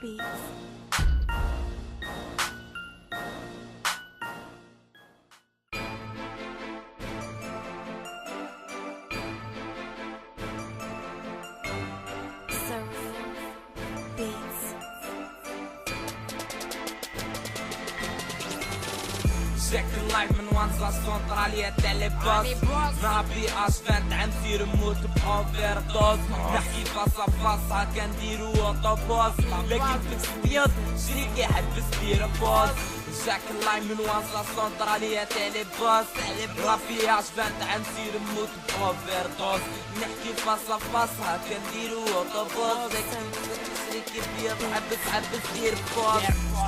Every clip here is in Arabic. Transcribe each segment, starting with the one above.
Beats. جاك اللايف من وانزا سونطرالية تاع لي باص نابي اشفان تاع نسير نموت بأوفير دوز نحكي فاصا فاصا كنديرو اوطوبوس لكن في السبيض شريكي يحبس دير بوز جاك اللايف من وانزا سونطرالية تاع لي باص رابي اشفان تاع نسير نموت بأوفير دوز نحكي فاصا فاصا كنديرو اوطوبوس شريكي بيض حبس دير بوز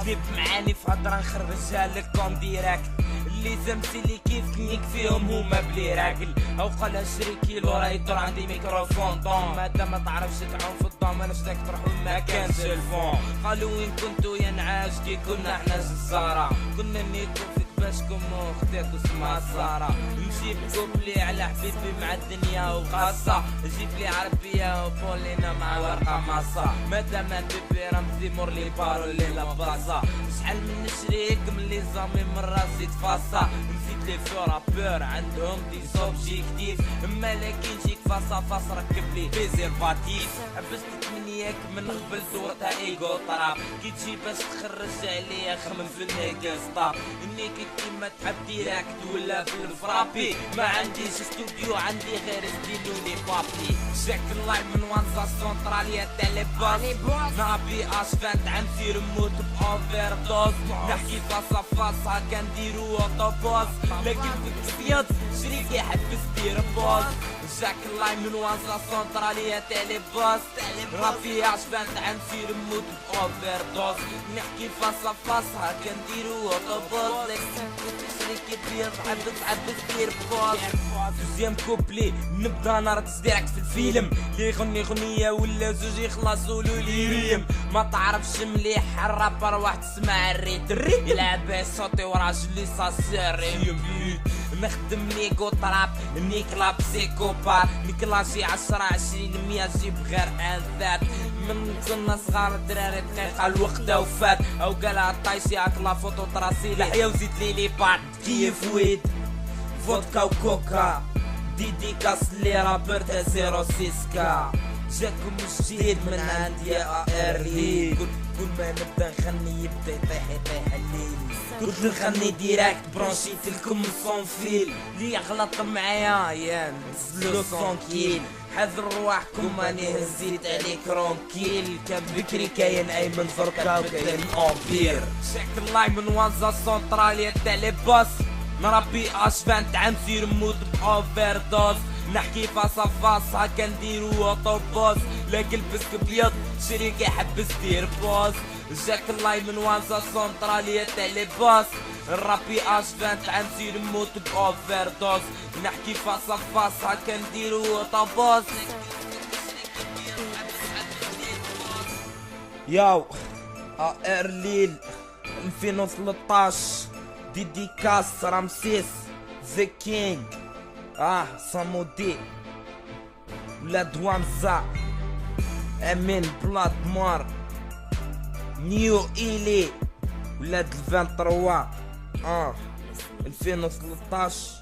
ديب معاني في هضرة نخرجها لكم ديراكت اللي زمتي اللي كيف كنيك فيهم هما بلي راجل او قال شريكي لو راه يدور عندي ميكروفون طون مادام ما تعرفش تعوم في الضوء انا شتاك تروحوا ما كانش الفون قالوا وين كنتو يا نعاش كي كنا حنا جزارة كنا نيتو في باشكم وخديتو اسمها سارة نجيب كوبلي على حبيبي مع الدنيا وخاصة جيب لي عربية وبولينا مع ورقة ماصة مادام بيبي رمزي مور لي بارولي لاباسا شحال من نشريك من لي زامي من راسي تفاصا نزيد لي فيو رابور عندهم دي زوبجي كتيف اما لكن جيك فاصا فاص ركب لي بيزيرفاتيف حبست منياك من قبل دورتها ايغو طراب كي تجي باش تخرج عليا خمم في النيكستا اني كيما تحب ديراكت ولا في الفرابي ما عنديش استوديو عندي غير ستيلوني بابي جاك اللايف من وانزا سونطرالية تاع لي باص نابي اشفان تاع نسير نموت بأوفير دوز نحكي فاصا فاصا كنديرو اوطوبوس لكن في الابيض شريكي يحبس دير بوز جاك اللايف من وانزا سونطرالية تاع لي باص رابي اشفان تاع نسير نموت بأوفير دوز نحكي فاصا فاصا كنديرو اوطوبوس شريكي بيض حبس دير بوز دوزيام كوبلي نبدا نرقص ديريكت في الفيلم اللي يغني غنية ولا زوج يخلصوا له ليريم ما تعرفش مليح الرابر واحد تسمع الريت يلعب صوتي وراجل لي ساسيري نخدم نيكو طراب نيكلا بسيكوبات نكلاشي 10-20 جيب غير انثات من كنا صغار الدراري دقيقة الوقت وفات او قالها طايشي اكلا فوتو طراسي لحيا وزيد لي بات كيف ويد فودكا وكوكا ديديكاس لي رابر تا 06 جاكم جديد من عندي يا ارلي كل ما نبدا نغني يبدا يطيح الليل قلت نغني ديراكت برونشيت لكم الصون فيل اللي يغلط معايا يا نزلو صونكيل حذروا رواحكم راني هزيت عليك رونكيل كان بكري كاين ايمن زركا وكاين امبير شاك اللايف من وانزا سونطرالية تاع لي باص نربي اشفان تاع نسير نموت بأوفير دوز نحكي فاصا فاصا كنديرو اوطوبوس لكن البسك بيض شريكي يحبس دير بوز جاك اللايف من وانزا سونطرالية تاع لي باص رابي اشفان تاع نسير نموت بأوفير دوز نحكي فاصا فاصا كنديرو اوطوبوس ياو ارليل 2013 ديديكاس رمسيس ذا كينج صمودي ولاد وامزا امين بلاد مار نيو ايلي ولاد 23 2013